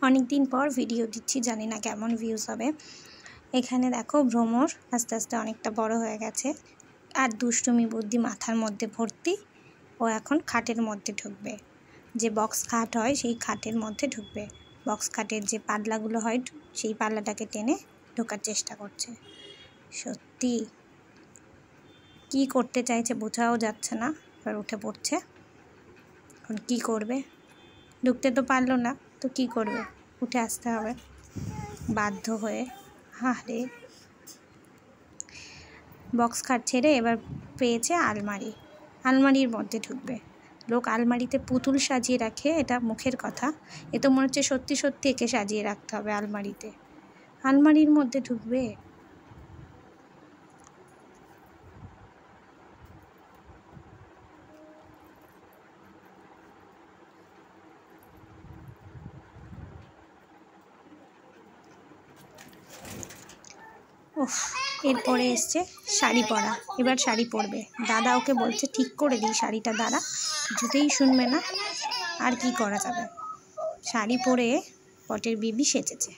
অনেক দিন পর ভিডিও দিচ্ছি, জানি না কেমন ভিউজ হবে। এখানে দেখো ভ্রমর আস্তে আস্তে অনেকটা বড় হয়ে গেছে, আর দুষ্টুমি বুদ্ধি মাথার মধ্যে ভর্তি। ও এখন খাটের মধ্যে ঢুকবে, যে বক্স খাট হয় সেই খাটের মধ্যে ঢুকবে। বক্স খাটের যে পাল্লাগুলো হয় সেই পাল্লাটাকে টেনে ঢোকার চেষ্টা করছে। সত্যি কি করতে চাইছে বোঝাও যাচ্ছে না। এবার উঠে পড়ছে। এখন কি করবে? ঢুকতে তো পারলো না, তো কি করবে? উঠে আসতে হবে বাধ্য হয়ে। রে বক্স খাট ছেড়ে এবার পেয়েছে আলমারি। আলমারির মধ্যে ঢুকবে। লোক আলমারিতে পুতুল সাজিয়ে রাখে, এটা মুখের কথা। এ তো মনে হচ্ছে সত্যি সত্যি একে সাজিয়ে রাখতে হবে আলমারিতে। আলমারির মধ্যে ঢুকবে। উফ, এরপরে এসছে শাড়ি পরা। এবার শাড়ি পরবে। দাদা ওকে বলছে ঠিক করে দিই শাড়িটা, দাঁড়া, কিছুতেই শুনবে না। আর কি করা যাবে, শাড়ি পরে পটের বিবি সেজেছে।